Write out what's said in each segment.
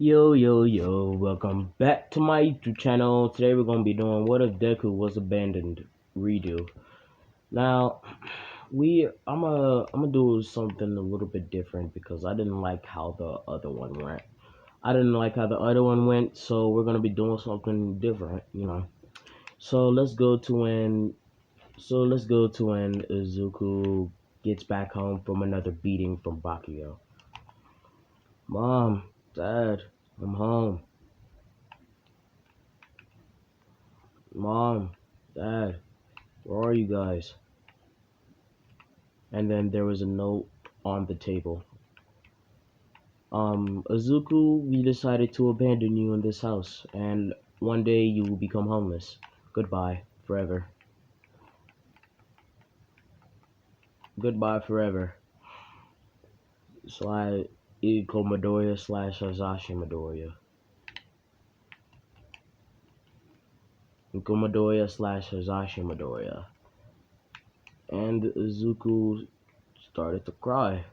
Yo, welcome back to my YouTube channel. Today we're gonna be doing What If Deku Was Abandoned redo. Now, I'm gonna do something a little bit different because I didn't like how the other one went. I didn't like how the other one went, so we're gonna be doing something different. So let's go to when Izuku gets back home from another beating from Bakugo. Mom, Dad, I'm home. Mom, Dad, where are you guys? And then there was a note on the table. Azuku, we decided to abandon you in this house, and one day you will become homeless. Goodbye, forever. Goodbye, forever. Slash Iko Midoriya slash Azashi Midoriya. Iko Midoriya slash Azashi Midoriya. And Azuku started to cry.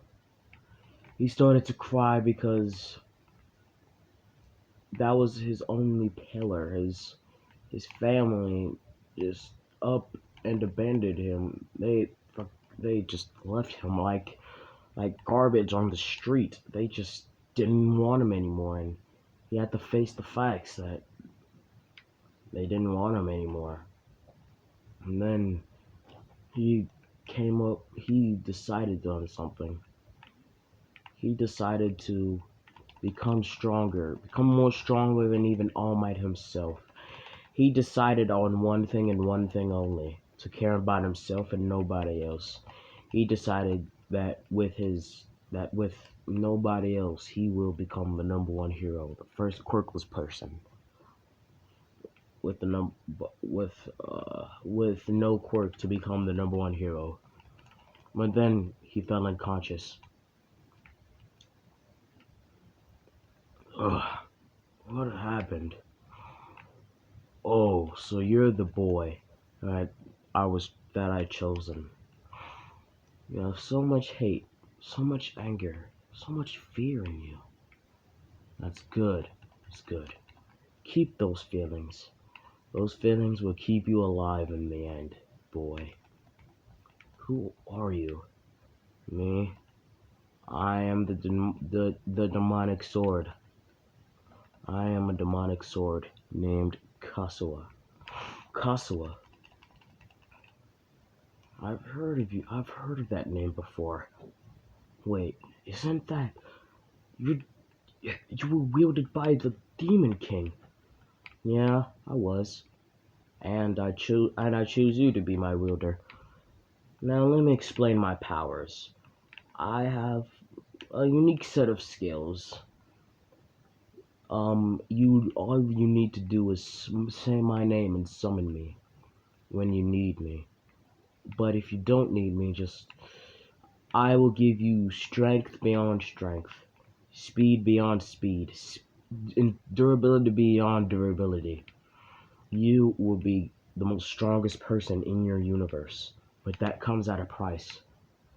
He started to cry because that was his only pillar. His family just up and abandoned him. They just left him like garbage on the street. They just didn't want him anymore, and he had to face the facts that they didn't want him anymore. And then he came up. He decided on something. He decided to become more stronger than even All Might himself. He decided on one thing and one thing only, to care about himself and nobody else. He decided that with nobody else, he will become the number one hero, the first quirkless person with the num with no quirk to become the number one hero. But then he fell unconscious. Ugh, what happened? Oh, so you're the boy that I chosen. You have so much hate, so much anger, so much fear in you. That's good. It's good. Keep those feelings. Those feelings will keep you alive in the end, boy. Who are you? Me? I am the demonic sword. I am a demonic sword named Kasua. Kasua. I've heard of you. I've heard of that name before. Wait, isn't that you? You were wielded by the Demon King. Yeah, I was. And I choose you to be my wielder. Now let me explain my powers. I have a unique set of skills. You all you need to do is say my name and summon me when you need me. But if you don't need me, just I will give you strength beyond strength, speed beyond speed, and durability beyond durability. You will be the most strongest person in your universe, but that comes at a price.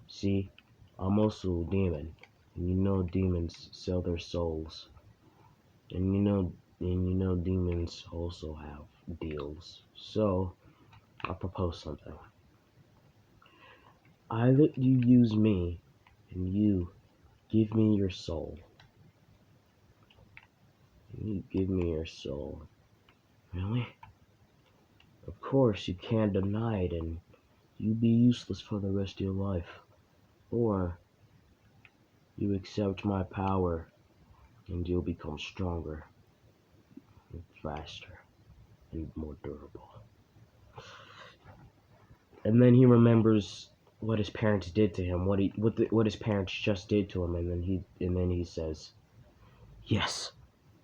See, I'm also a demon, and you know demons sell their souls, and you know demons also have deals. So I propose something. I let you use me, and you give me your soul. You give me your soul. Really? Of course, you can't deny it, and you be useless for the rest of your life. Or you accept my power, and you'll become stronger, and faster, and more durable. And then he remembers what his parents did to him, what his parents just did to him, and then he says, "Yes,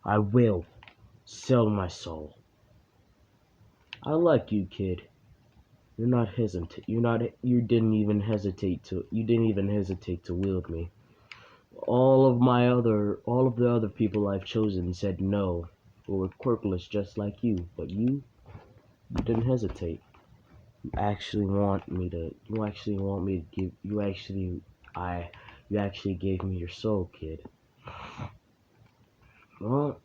I will sell my soul." I like you, kid. You're not hesitant. You didn't even hesitate to wield me. All of the other people I've chosen said no, or were quirkless just like you, but you didn't hesitate. You actually gave me your soul, kid. Well,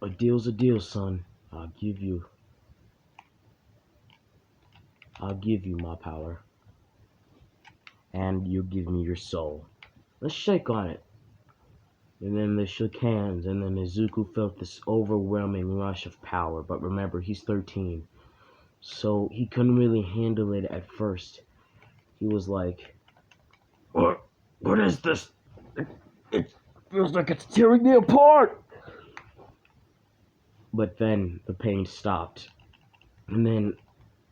a deal's a deal, son. I'll give you my power, and you give me your soul. Let's shake on it. And then they shook hands, and then Izuku felt this overwhelming rush of power. But remember, he's 13, so he couldn't really handle it at first. He was like, What is this? It feels like it's tearing me apart!" But then the pain stopped, and then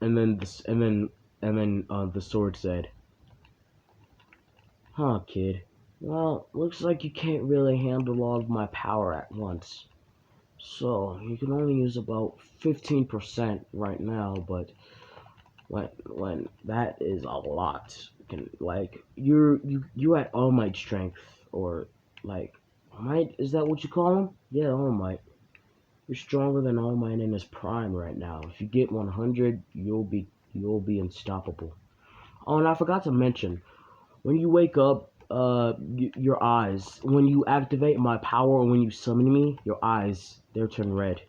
the sword said, "Huh, kid. Well, looks like you can't really handle all of my power at once. So you can only use about 15% right now, but when that is a lot. Like you at All Might strength, or like Might, is that what you call him? Yeah, All Might. You're stronger than All Might in his prime right now. If you get 100, you'll be unstoppable. Oh, and I forgot to mention, when you wake up, your eyes, when you activate my power, or when you summon me, your eyes, they'll turn red,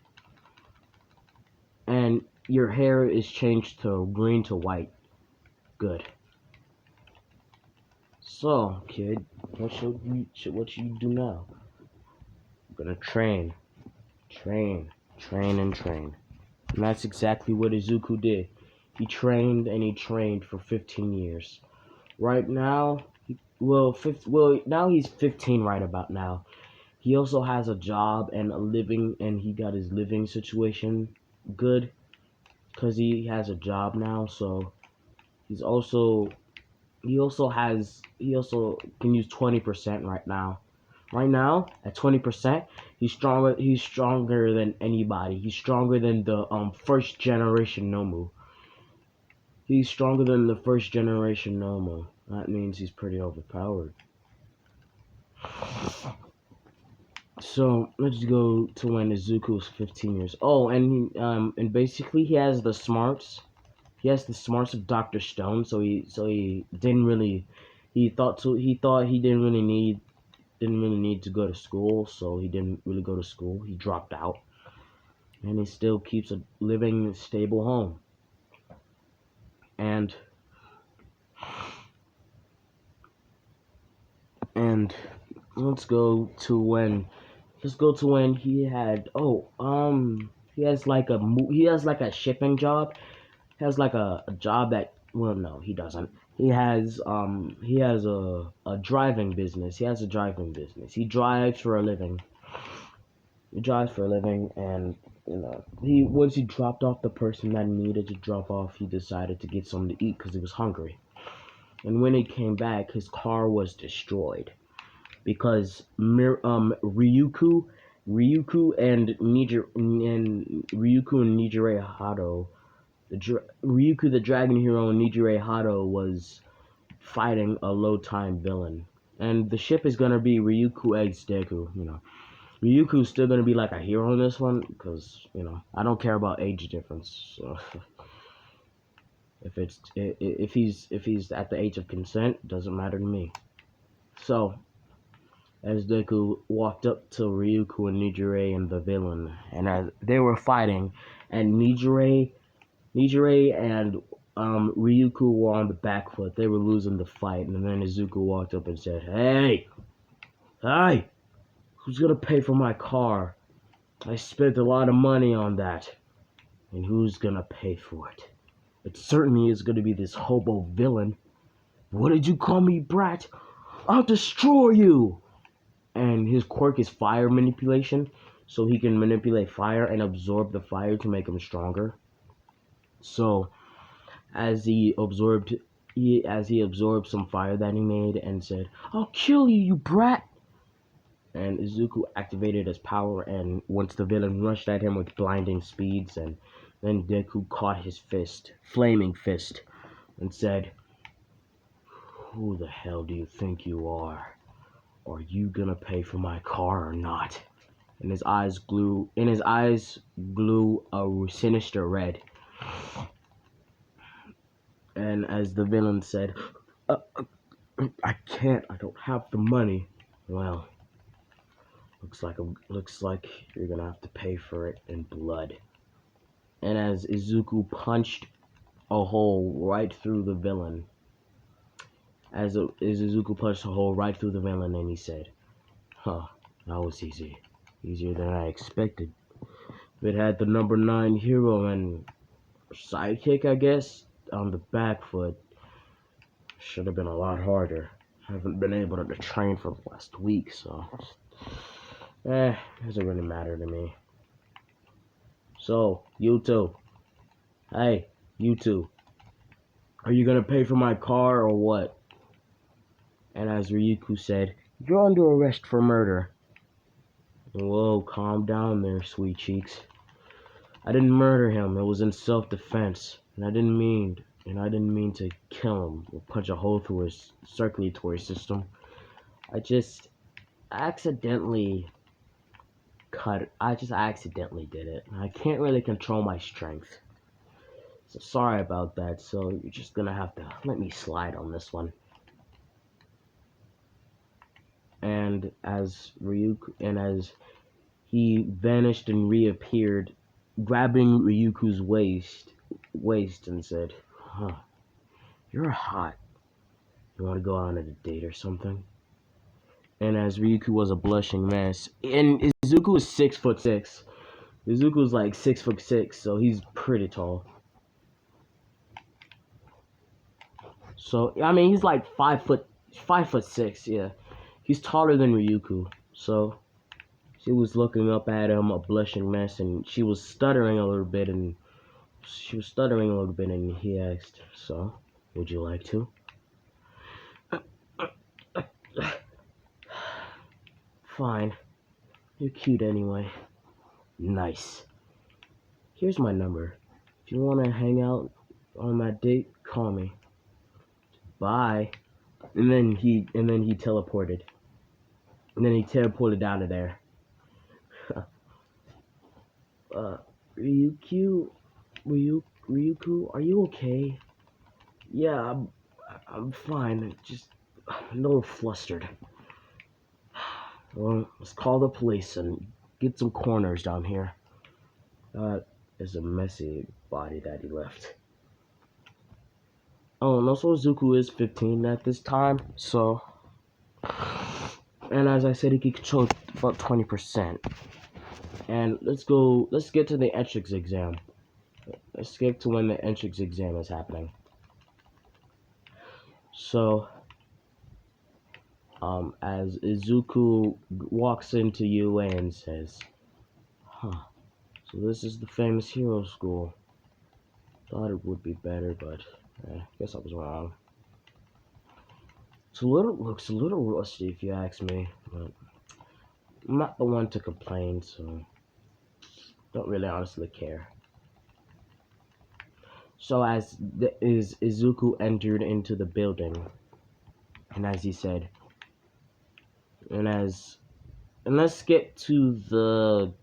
and your hair is changed to green to white. Good. So, kid, what you do now? I'm gonna train, and train. And that's exactly what Izuku did. He trained and he trained for 15 years. Right now, now he's 15 right about now. He also has a job and a living, and he got his living situation good because he has a job now. So he's also he also can use 20% right now. Right now, at 20%, he's stronger. He's stronger than anybody. He's stronger than the first generation Nomu. He's stronger than the first generation Nomu. That means he's pretty overpowered. So let's go to when Izuku was 15 years. Oh, and basically he has the smarts. He has the smarts of Dr. Stone. So he didn't really. He thought he didn't really need to go to school, so he didn't really go to school. He dropped out, and he still keeps a living stable home. And and let's go to when he had he has like a shipping job. He has like a job that, well, no, he doesn't. He has a driving business. He has a driving business. He drives for a living. And he once he dropped off the person that he needed to drop off, he decided to get something to eat because he was hungry. And when he came back, his car was destroyed because Ryuku and Nijire Hado, Ryuku the Dragon Hero, and Nijire Hado was fighting a low time villain. And the ship is gonna be Ryuku X Deku. Ryuku's still gonna be like a hero in this one because I don't care about age difference. So if he's at the age of consent, doesn't matter to me. So as Deku walked up to Ryuku and Nijire and the villain, and as they were fighting, and Nijire and Ryuku were on the back foot. They were losing the fight, and then Izuku walked up and said, Hey, who's gonna pay for my car? I spent a lot of money on that. And who's gonna pay for it? It certainly is gonna be this hobo villain. What did you call me, brat? I'll destroy you! And his quirk is fire manipulation, so he can manipulate fire and absorb the fire to make him stronger. So as he absorbed some fire that he made and said, I'll kill you, you brat! And Izuku activated his power, and once the villain rushed at him with blinding speeds, and then Deku caught his flaming fist, and said, Who the hell do you think you are? Are you gonna pay for my car or not? And his eyes glue a sinister red. And as the villain said, I can't, I don't have the money. Well, Looks like you're gonna have to pay for it in blood. And as Izuku punched a hole right through the villain, as Izuku punched a hole right through the villain, and he said, "Huh, that was easy, easier than I expected. If it had the number 9 hero and sidekick, I guess, on the back foot, should have been a lot harder. Haven't been able to train for the last week, so doesn't really matter to me. So, you two, hey, you two, are you gonna pay for my car or what?" And as Ryuku said, "You're under arrest for murder." Whoa, calm down there, sweet cheeks. I didn't murder him. It was in self-defense, and I didn't mean to kill him or punch a hole through his circulatory system. I just accidentally did it. I can't really control my strength. So sorry about that. So you're just gonna have to let me slide on this one. And as he vanished and reappeared, grabbing Ryuku's waist and said, "Huh, you're hot. You want to go out on a date or something?" And as Ryuku was a blushing mess, and Izuku is 6'6". Izuku's like 6'6", so he's pretty tall. So I mean, he's like 5'6". Yeah, he's taller than Ryuku. So she was looking up at him, a blushing mess, and she was stuttering a little bit, and he asked, "So, would you like to?" "Fine. You're cute anyway." "Nice. Here's my number. If you want to hang out on that date, call me." "Bye." And then he teleported. And then he teleported out of there. Ryuku, Ryuku, are you okay? "Yeah, I'm fine. Just a little flustered." "Well, let's call the police and get some corners down here." That is a messy body that he left. Oh, and also Zuko is 15 at this time, so... And as I said, he can control about 20%. And let's get to the entrance exam. Let's skip to when the entrance exam is happening. So, as Izuku walks into UA and says, "Huh, so this is the famous hero school. Thought it would be better, but I guess I was wrong. Looks a little rusty if you ask me, but I'm not the one to complain, so don't really honestly care." So as Izuku entered into the building, and as he said, let's get to the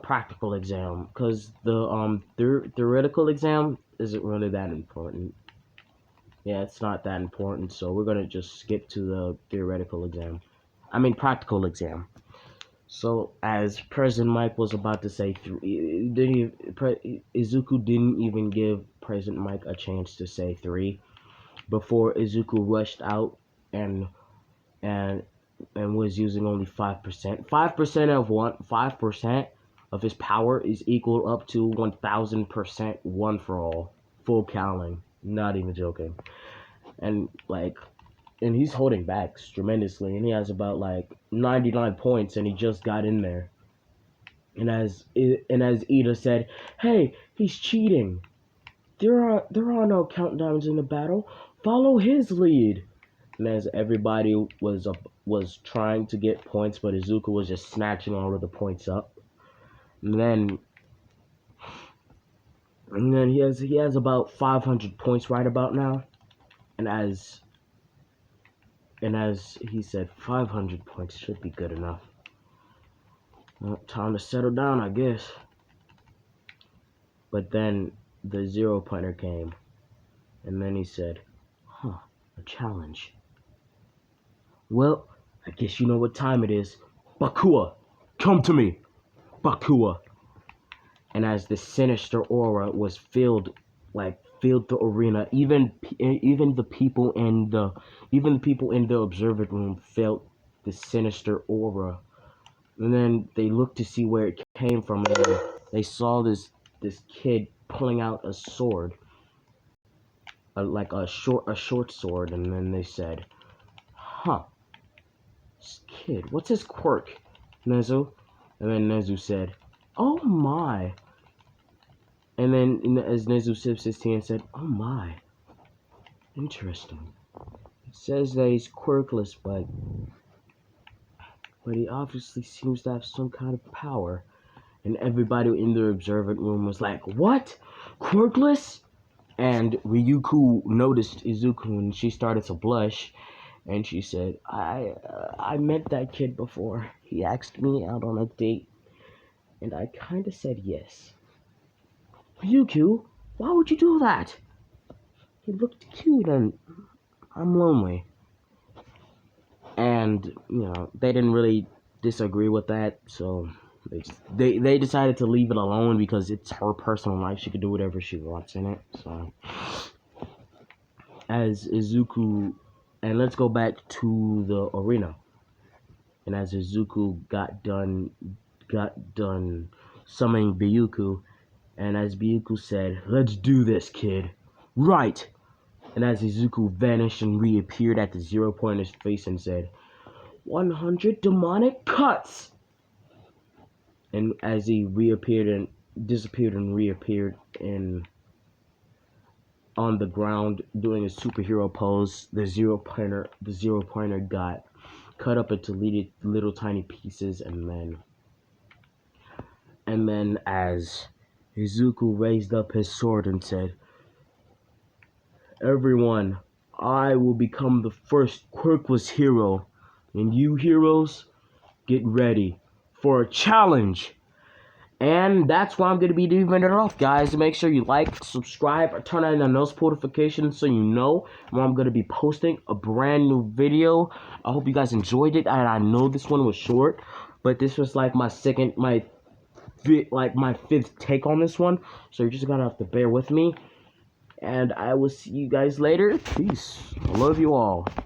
practical exam, because the theoretical exam isn't really that important. Yeah, it's not that important, so we're gonna just skip to the practical exam. So as President Mike was about to say Izuku didn't even give President Mike a chance to say 3 before Izuku rushed out and and was using only 5%. 5% of his power is equal up to 1000% one for all. Full counting. Not even joking. And he's holding back tremendously, and he has about 99 points, and he just got in there. And as Ida said, "Hey, he's cheating. There are no countdowns in the battle. Follow his lead." And as everybody was trying to get points, but Izuku was just snatching all of the points up. And then he has about 500 points right about now. And as he said, 500 points should be good enough. Well, time to settle down, I guess. But then the 0 pointer came, and then he said, "Huh, a challenge. Well, I guess you know what time it is. Bakua, come to me, Bakua. And as the sinister aura was filled the arena, even the people in the observant room felt the sinister aura. And then they looked to see where it came from, and they saw this kid pulling out a sword, like a short sword. And then they said, "Huh, this kid, what's his quirk, Nezu?" And then Nezu said, "Oh my." And then as Nezu sips his tea and said, "Oh my, interesting. It says that he's quirkless, but he obviously seems to have some kind of power." And everybody in the observant room was like, "What? Quirkless?" And Ryuku noticed Izuku, and she started to blush. And she said, I met that kid before. He asked me out on a date, and I kind of said yes." "Ryuku, why would you do that? He looked cute, and I'm lonely." And they didn't really disagree with that, so they decided to leave it alone because it's her personal life. She could do whatever she wants in it. So as Izuku, and let's go back to the arena. And as Izuku got done summoning Byuku, and as Byuku said, "Let's do this, kid." "Right." And as Izuku vanished and reappeared at the 0 point in his face and said, 100 demonic cuts. And as he reappeared and disappeared and reappeared in on the ground doing a superhero pose, the 0 pointer got cut up into little tiny pieces. And then as Izuku raised up his sword and said, "Everyone, I will become the first quirkless hero, and you heroes, get ready for a challenge." And that's why I'm going to be leaving it off, guys. Make sure you like, subscribe, or turn on the notifications so you know when I'm going to be posting a brand new video. I hope you guys enjoyed it, and I know this one was short, but this was like my fifth take on this one, so you're just going to have to bear with me. And I will see you guys later. Peace. I love you all.